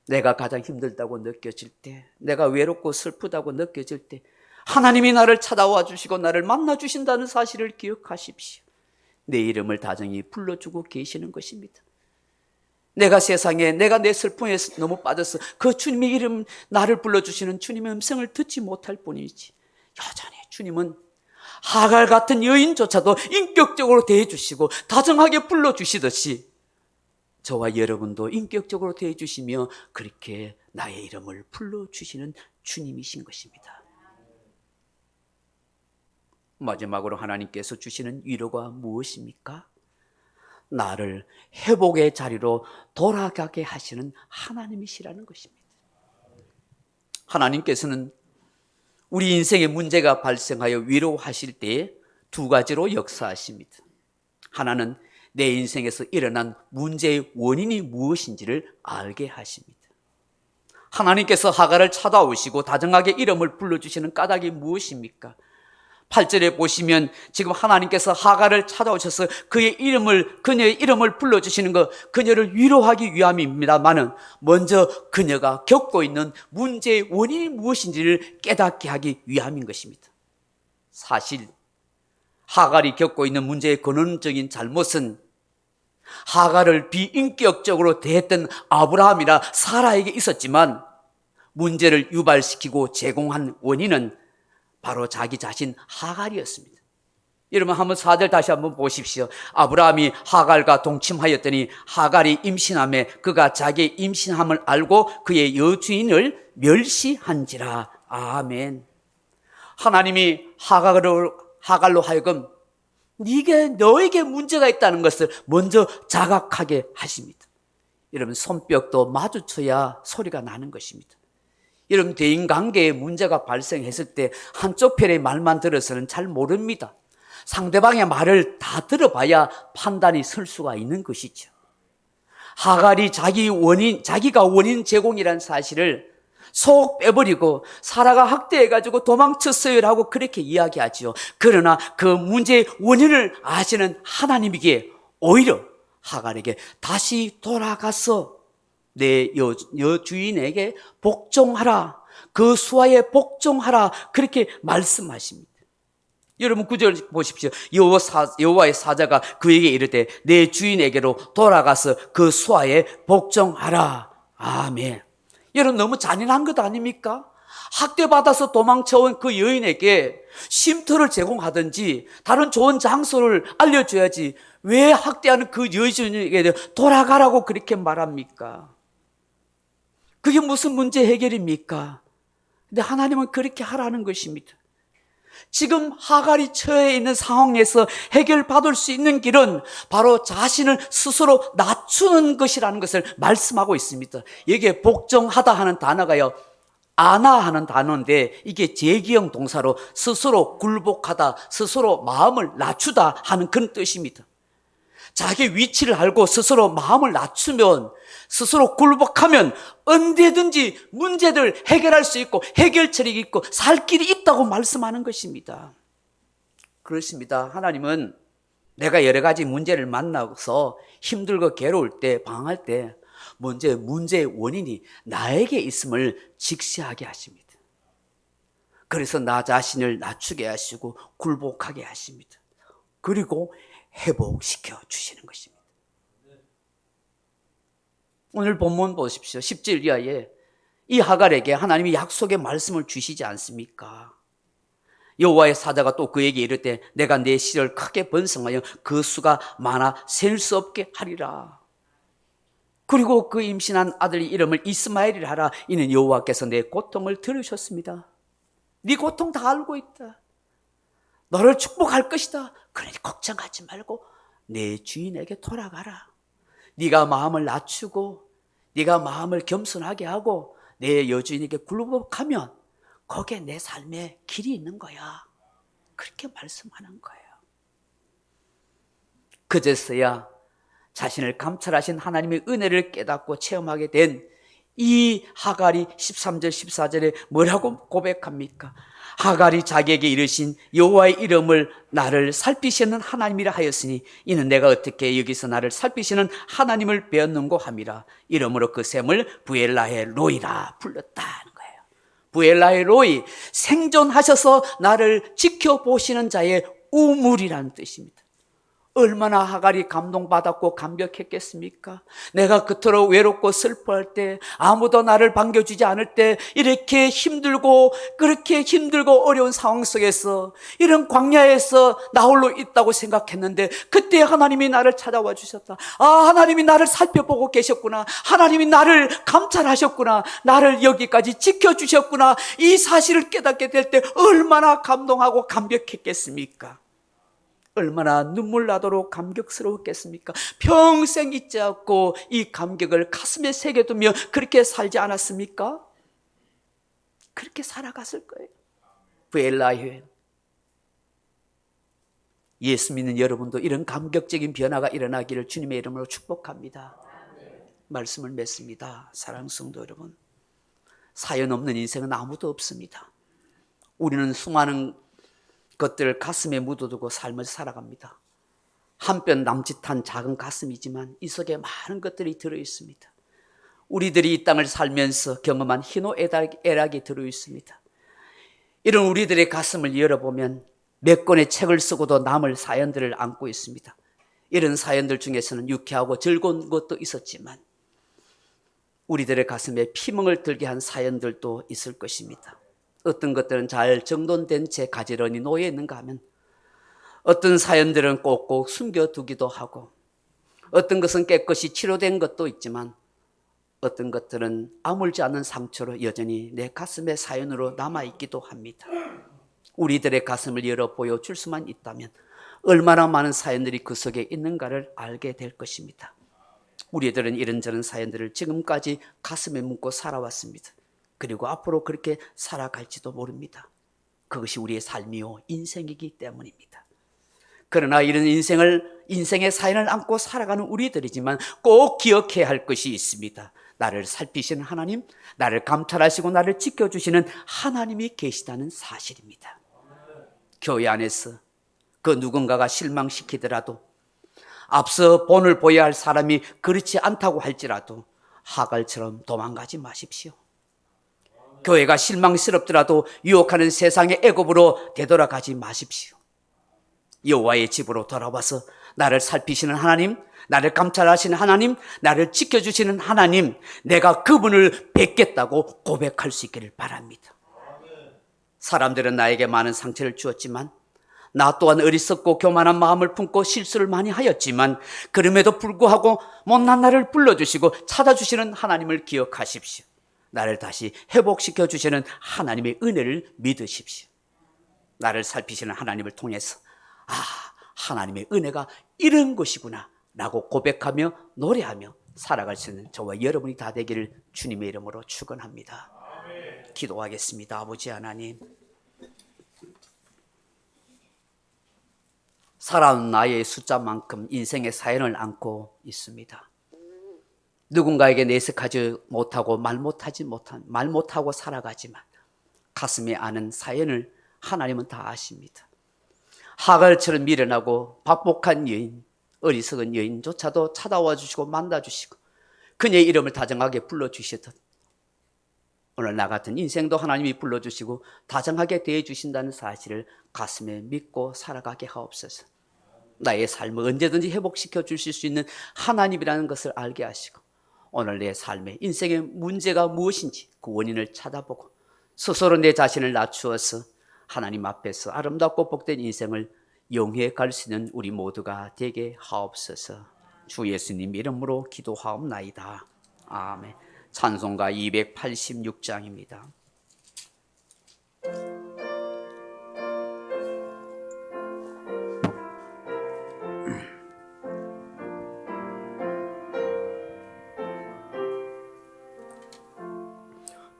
내가 가장 힘들다고 느껴질 때, 내가 외롭고 슬프다고 느껴질 때 하나님이 나를 찾아와 주시고 나를 만나주신다는 사실을 기억하십시오. 내 이름을 다정히 불러주고 계시는 것입니다. 내가 세상에, 내가 내 슬픔에 너무 빠져서 그 주님의 이름, 나를 불러주시는 주님의 음성을 듣지 못할 뿐이지, 여전히 주님은 하갈 같은 여인조차도 인격적으로 대해주시고 다정하게 불러주시듯이 저와 여러분도 인격적으로 대해주시며 그렇게 나의 이름을 불러주시는 주님이신 것입니다. 마지막으로 하나님께서 주시는 위로가 무엇입니까? 나를 회복의 자리로 돌아가게 하시는 하나님이시라는 것입니다. 하나님께서는 우리 인생에 문제가 발생하여 위로하실 때 두 가지로 역사하십니다. 하나는 내 인생에서 일어난 문제의 원인이 무엇인지를 알게 하십니다. 하나님께서 하갈을 찾아오시고 다정하게 이름을 불러주시는 까닭이 무엇입니까? 8절에 보시면 지금 하나님께서 하갈을 찾아오셔서 그녀의 이름을 불러주시는 것, 그녀를 위로하기 위함입니다만은 먼저 그녀가 겪고 있는 문제의 원인이 무엇인지를 깨닫게 하기 위함인 것입니다. 사실 하갈이 겪고 있는 문제의 근원적인 잘못은 하갈을 비인격적으로 대했던 아브라함이나 사라에게 있었지만 문제를 유발시키고 제공한 원인은 바로 자기 자신 하갈이었습니다. 여러분 한번 4절 다시 한번 보십시오. 아브라함이 하갈과 동침하였더니 하갈이 임신함에 그가 자기의 임신함을 알고 그의 여주인을 멸시한지라. 아멘. 하나님이 하갈로 하여금 너에게 문제가 있다는 것을 먼저 자각하게 하십니다. 여러분 손뼉도 마주쳐야 소리가 나는 것입니다. 여러분 대인관계에 문제가 발생했을 때 한쪽 편의 말만 들어서는 잘 모릅니다. 상대방의 말을 다 들어봐야 판단이 설 수가 있는 것이죠. 하갈이 자기가 원인 제공이라는 사실을 속 빼버리고 사라가 학대해가지고 도망쳤어요라고 그렇게 이야기하죠. 그러나 그 문제의 원인을 아시는 하나님에게 오히려 하갈에게 다시 돌아가서 내 여주인에게 복종하라, 그 수하에 복종하라 그렇게 말씀하십니다. 여러분 9절 보십시오. 여호와의 사자가 그에게 이르되 내 주인에게로 돌아가서 그 수하에 복종하라. 아멘. 여러분 너무 잔인한 것 아닙니까? 학대받아서 도망쳐온 그 여인에게 쉼터를 제공하든지 다른 좋은 장소를 알려줘야지 왜 학대하는 그 여인에게 돌아가라고 그렇게 말합니까? 그게 무슨 문제 해결입니까? 근데 하나님은 그렇게 하라는 것입니다. 지금 하갈이 처해 있는 상황에서 해결받을 수 있는 길은 바로 자신을 스스로 낮추는 것이라는 것을 말씀하고 있습니다. 여기에 복종하다 하는 단어가요, 아나 하는 단어인데 이게 제기형 동사로 스스로 굴복하다, 스스로 마음을 낮추다 하는 그런 뜻입니다. 자기 위치를 알고 스스로 마음을 낮추면, 스스로 굴복하면 언제든지 문제들 해결할 수 있고 해결책이 있고 살 길이 있다고 말씀하는 것입니다. 그렇습니다. 하나님은 내가 여러 가지 문제를 만나서 힘들고 괴로울 때, 방황할 때 먼저 문제의 원인이 나에게 있음을 직시하게 하십니다. 그래서 나 자신을 낮추게 하시고 굴복하게 하십니다. 그리고 회복시켜 주시는 것입니다. 오늘 본문 보십시오. 10절 이하에 이 하갈에게 하나님이 약속의 말씀을 주시지 않습니까? 여호와의 사자가 또 그에게 이르되 내가 내 씨를 크게 번성하여 그 수가 많아 셀 수 없게 하리라. 그리고 그 임신한 아들 이름을 이스마엘이라 하라. 이는 여호와께서 내 고통을 들으셨습니다. 네 고통 다 알고 있다. 너를 축복할 것이다. 그러니 걱정하지 말고 내 주인에게 돌아가라. 네가 마음을 낮추고 네가 마음을 겸손하게 하고 내 여주인에게 굴복하면 거기에 내 삶의 길이 있는 거야. 그렇게 말씀하는 거예요. 그제서야 자신을 감찰하신 하나님의 은혜를 깨닫고 체험하게 된 이 하갈이 13절 14절에 뭐라고 고백합니까? 하갈이 자기에게 이르신 여호와의 이름을 나를 살피시는 하나님이라 하였으니 이는 내가 어떻게 여기서 나를 살피시는 하나님을 배웠는고 함이라. 이러므로 그 샘을 부엘라헬 로이라 불렀다는 거예요. 부엘라헬 로이, 생존하셔서 나를 지켜보시는 자의 우물이라는 뜻입니다. 얼마나 하갈이 감동받았고 감격했겠습니까? 내가 그토록 외롭고 슬퍼할 때, 아무도 나를 반겨주지 않을 때, 이렇게 힘들고 그렇게 힘들고 어려운 상황 속에서 이런 광야에서 나 홀로 있다고 생각했는데 그때 하나님이 나를 찾아와 주셨다. 아, 하나님이 나를 살펴보고 계셨구나. 하나님이 나를 감찰하셨구나. 나를 여기까지 지켜주셨구나. 이 사실을 깨닫게 될 때 얼마나 감동하고 감격했겠습니까? 얼마나 눈물 나도록 감격스러웠겠습니까? 평생 잊지 않고 이 감격을 가슴에 새겨두며 그렇게 살지 않았습니까? 그렇게 살아갔을 거예요. 부엘라헬. 예수 믿는 여러분도 이런 감격적인 변화가 일어나기를 주님의 이름으로 축복합니다. 말씀을 맺습니다. 사랑하는 성도 여러분, 사연 없는 인생은 아무도 없습니다. 우리는 수많은 것들을 가슴에 묻어두고 삶을 살아갑니다. 한 뼘 남짓한 작은 가슴이지만 이 속에 많은 것들이 들어있습니다. 우리들이 이 땅을 살면서 경험한 희노애락이 들어있습니다. 이런 우리들의 가슴을 열어보면 몇 권의 책을 쓰고도 남을 사연들을 안고 있습니다. 이런 사연들 중에서는 유쾌하고 즐거운 것도 있었지만 우리들의 가슴에 피멍을 들게 한 사연들도 있을 것입니다. 어떤 것들은 잘 정돈된 채 가지런히 놓여 있는가 하면 어떤 사연들은 꼭꼭 숨겨두기도 하고 어떤 것은 깨끗이 치료된 것도 있지만 어떤 것들은 아물지 않은 상처로 여전히 내 가슴의 사연으로 남아있기도 합니다. 우리들의 가슴을 열어 보여줄 수만 있다면 얼마나 많은 사연들이 그 속에 있는가를 알게 될 것입니다. 우리들은 이런저런 사연들을 지금까지 가슴에 묻고 살아왔습니다. 그리고 앞으로 그렇게 살아갈지도 모릅니다. 그것이 우리의 삶이요 인생이기 때문입니다. 그러나 이런 인생의 사연을 안고 살아가는 우리들이지만 꼭 기억해야 할 것이 있습니다. 나를 살피시는 하나님, 나를 감찰하시고 나를 지켜주시는 하나님이 계시다는 사실입니다. 교회 안에서 그 누군가가 실망시키더라도 앞서 본을 보여야 할 사람이 그렇지 않다고 할지라도 하갈처럼 도망가지 마십시오. 교회가 실망스럽더라도 유혹하는 세상의 애굽으로 되돌아가지 마십시오. 여호와의 집으로 돌아와서 나를 살피시는 하나님, 나를 감찰하시는 하나님, 나를 지켜주시는 하나님, 내가 그분을 뵙겠다고 고백할 수 있기를 바랍니다. 사람들은 나에게 많은 상처를 주었지만 나 또한 어리석고 교만한 마음을 품고 실수를 많이 하였지만 그럼에도 불구하고 못난 나를 불러주시고 찾아주시는 하나님을 기억하십시오. 나를 다시 회복시켜 주시는 하나님의 은혜를 믿으십시오. 나를 살피시는 하나님을 통해서 하나님의 은혜가 이런 것이구나 라고 고백하며 노래하며 살아갈 수 있는 저와 여러분이 다 되기를 주님의 이름으로 축원합니다. 기도하겠습니다. 아버지 하나님, 살아온 나의 숫자만큼 인생의 사연을 안고 있습니다. 누군가에게 내색하지 못하고 말 못하고 살아가지만 가슴에 아는 사연을 하나님은 다 아십니다. 하갈처럼 미련하고 박복한 여인, 어리석은 여인조차도 찾아와 주시고 만나 주시고 그녀의 이름을 다정하게 불러주시듯 오늘 나 같은 인생도 하나님이 불러주시고 다정하게 대해주신다는 사실을 가슴에 믿고 살아가게 하옵소서. 나의 삶을 언제든지 회복시켜 주실 수 있는 하나님이라는 것을 알게 하시고 오늘 내 삶의 인생의 문제가 무엇인지 그 원인을 찾아보고 스스로 내 자신을 낮추어서 하나님 앞에서 아름답고 복된 인생을 영위해 갈 수 있는 우리 모두가 되게 하옵소서. 주 예수님 이름으로 기도하옵나이다. 아멘. 찬송가 286장입니다.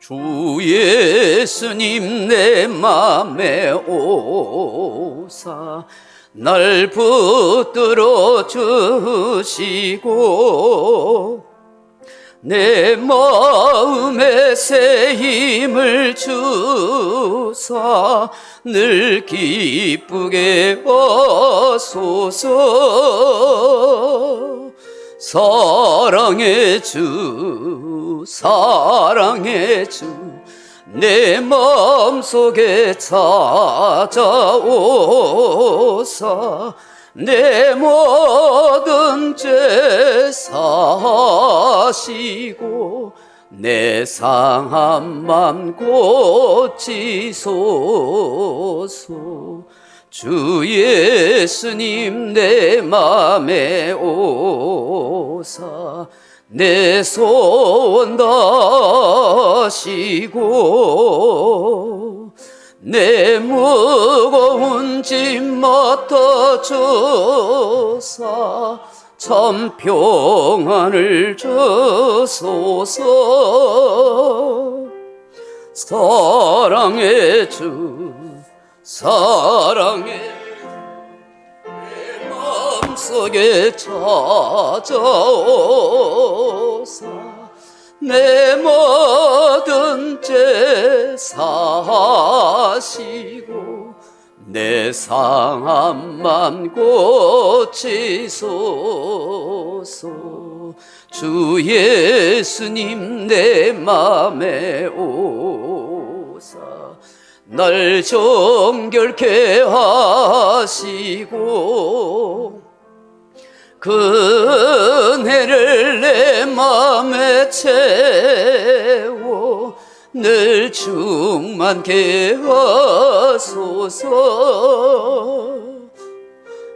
주 예수님 내 맘에 오사 날 붙들어 주시고 내 마음에 새 힘을 주사 늘 기쁘게 하소서. 사랑의 주 내 마음속에 찾아오사 내 모든 죄 사하시고 내 상한 맘 고치소서. 주 예수님 내 맘에 오사 내 소원 다시고 내 무거운 짐 맡아주사 참 평안을 주소서. 사랑의 주 내 마음속에 찾아오사 내 모든 죄 사하시고 내 상한 맘 고치소서. 주 예수님 내 맘에 오사 날 정결케 하시고 그 은혜를 내 맘에 채워 늘 충만케 하소서.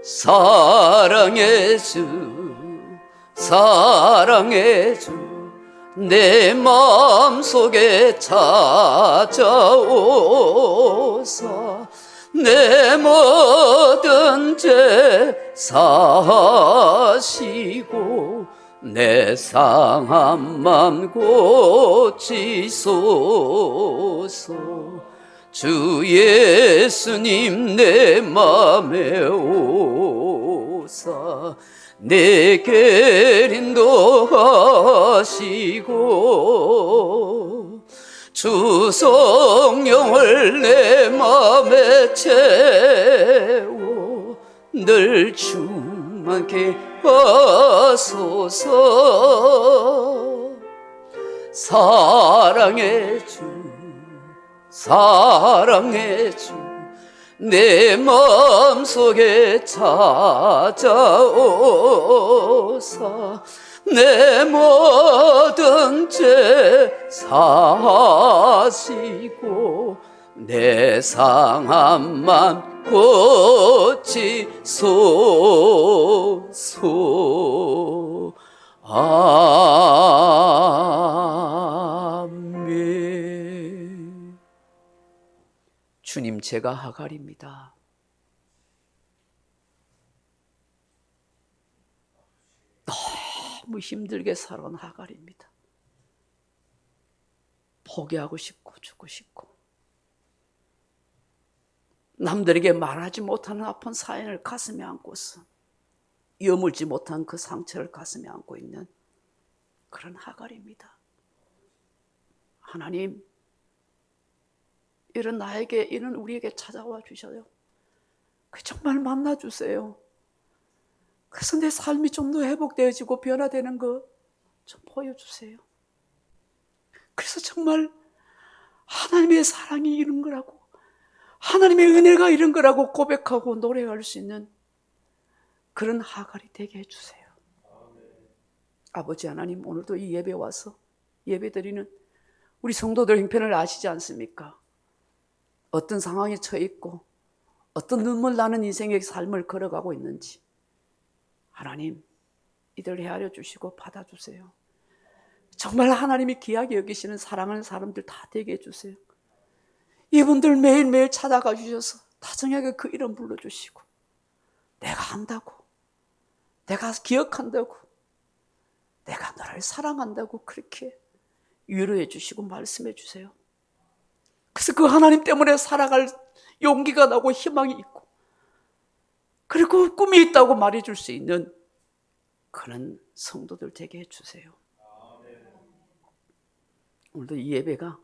사랑의 주 사랑의 주 내 마음속에 찾아오사 내 모든 죄 사하시고 내 상한 맘 고치소서. 주 예수님 내 맘에 오사 내게 인도하시고 주 성령을 내 맘에 채워 늘 충만케 하소서. 사랑의 주 사랑의 주 내 마음속에 찾아오사 내 모든 죄 사하시고 내 상한 맘 고치소서. 아멘. 주님, 제가 하갈입니다. 너무 힘들게 살아온 하갈입니다. 포기하고 싶고 죽고 싶고 남들에게 말하지 못하는 아픈 사연을 가슴에 안고서 여물지 못한 그 상처를 가슴에 안고 있는 그런 하갈입니다. 하나님, 이런 나에게, 이런 우리에게 찾아와 주셔요. 정말 만나주세요. 그래서 내 삶이 좀 더 회복되어지고 변화되는 거 좀 보여주세요. 그래서 정말 하나님의 사랑이 이런 거라고, 하나님의 은혜가 이런 거라고 고백하고 노래할 수 있는 그런 하갈이 되게 해주세요. 아버지 하나님, 오늘도 이 예배 와서 예배 드리는 우리 성도들 형편을 아시지 않습니까? 어떤 상황에 처해 있고 어떤 눈물 나는 인생의 삶을 걸어가고 있는지 하나님, 이들 헤아려 주시고 받아주세요. 정말 하나님이 귀하게 여기시는 사랑하는 사람들 다 되게 해주세요. 이분들 매일매일 찾아가 주셔서 다정하게 그 이름 불러주시고 내가 안다고, 내가 기억한다고, 내가 너를 사랑한다고 그렇게 위로해 주시고 말씀해 주세요. 그래서 그 하나님 때문에 살아갈 용기가 나고 희망이 있고 그리고 꿈이 있다고 말해줄 수 있는 그런 성도들 되게 해주세요. 오늘도 이 예배가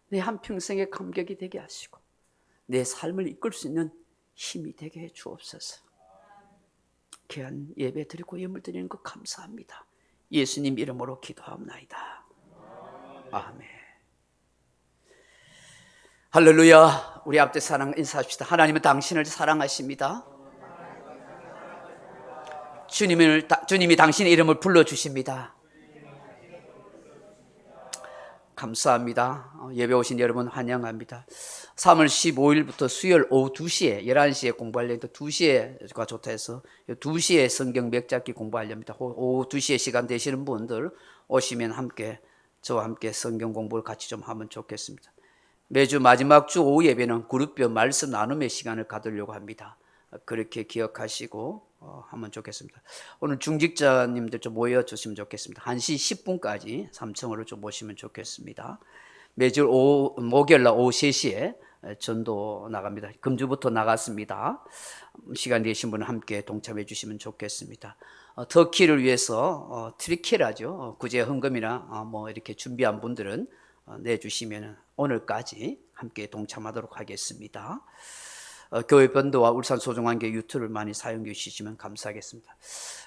내 한평생의 감격이 되게 하시고 내 삶을 이끌 수 있는 힘이 되게 해 주옵소서. 귀한 예배 드리고 예물 드리는 것 감사합니다. 예수님 이름으로 기도하옵나이다. 아멘. 할렐루야. 우리 앞에 사랑 인사합시다. 하나님은 당신을 사랑하십니다. 주님이 당신의 이름을 불러주십니다. 감사합니다. 예배 오신 여러분 환영합니다. 3월 15일부터 수요일 오후 2시에 11시에 공부하려는데 2시에가 좋다 해서 2시에 성경 맥잡기 공부하렵니다. 오후 2시에 시간 되시는 분들 오시면 함께 저와 함께 성경 공부를 같이 좀 하면 좋겠습니다. 매주 마지막 주 오후 예배는 그룹별 말씀 나눔의 시간을 가지려고 합니다. 그렇게 기억하시고 하면 좋겠습니다. 오늘 중직자님들 좀 모여주시면 좋겠습니다. 1시 10분까지 3층으로 좀 모시면 좋겠습니다. 매주 목요일 날 오후 3시에 전도 나갑니다. 금주부터 나갔습니다. 시간 되신 분은 함께 동참해 주시면 좋겠습니다. 터키를 위해서 트리케라죠. 구제 헌금이나 뭐 이렇게 준비한 분들은 내주시면 오늘까지 함께 동참하도록 하겠습니다. 교회 변도와 울산 소중한교회 유튜브를 많이 사용해 주시면 감사하겠습니다.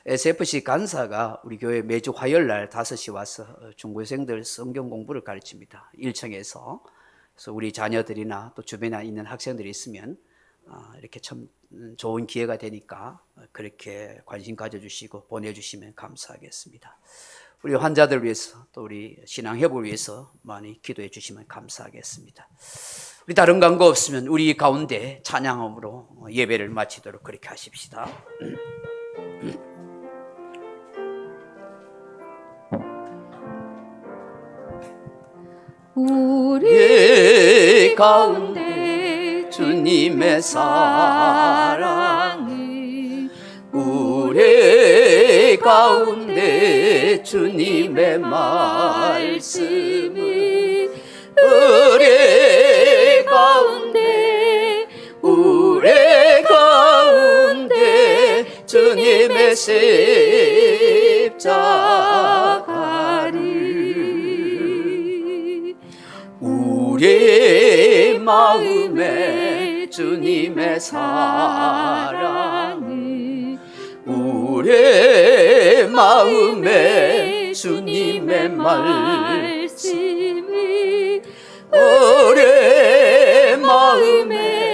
SFC 간사가 우리 교회 매주 화요일 날 5시 와서 중고생들 성경 공부를 가르칩니다. 1층에서. 그래서 우리 자녀들이나 또 주변에 있는 학생들이 있으면 이렇게 참 좋은 기회가 되니까 그렇게 관심 가져주시고 보내주시면 감사하겠습니다. 우리 환자들 위해서 또 우리 신앙 회복을 위해서 많이 기도해 주시면 감사하겠습니다. 우리 다른 광고 없으면 우리 가운데 찬양음으로 예배를 마치도록 그렇게 하십시다. 우리 가운데 주님의 사랑이 우리 가운데 주님의 말씀이 우리 가운데 주님의 십자가를 우리 마음에 주님의 사랑이 우리 마음에 주님의 말씀이 우리 마음에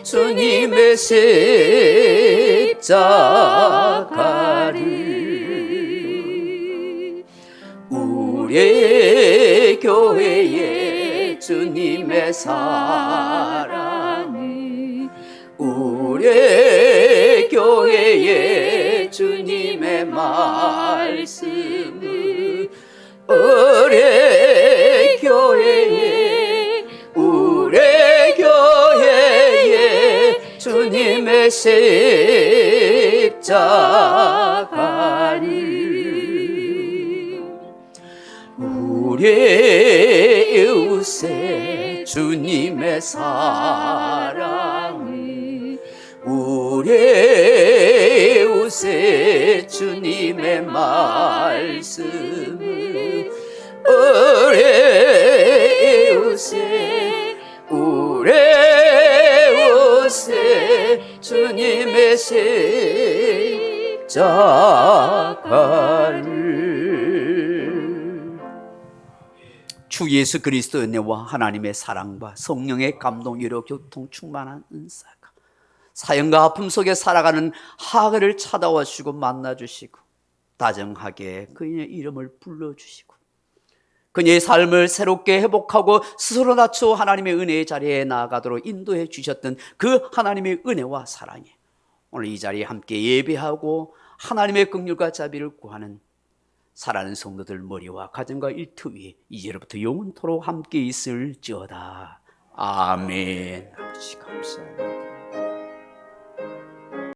주님의 십자가를 우리 교회에 주님의 사랑이 우리 교회에 주님의 말씀이 우리 교회에 주님의 십자가를 우리 이웃에 주님의 사랑이 우리 이웃에 주님의 말씀이 우리 이웃에 주님의 십자가를 주 예수 그리스도의 은혜와 하나님의 사랑과 성령의 감동, 위로, 교통, 충만한 은사가 사연과 아픔 속에 살아가는 하글을 찾아와 주시고 만나주시고 다정하게 그녀의 이름을 불러주시고 그녀의 삶을 새롭게 회복하고 스스로 낮추어 하나님의 은혜의 자리에 나아가도록 인도해 주셨던 그 하나님의 은혜와 사랑이 오늘 이 자리에 함께 예배하고 하나님의 긍휼과 자비를 구하는 사랑하는 성도들 머리와 가정과 일터 위에 이제로부터 영원토록 함께 있을지어다. 아멘. 아버지 감사합니다.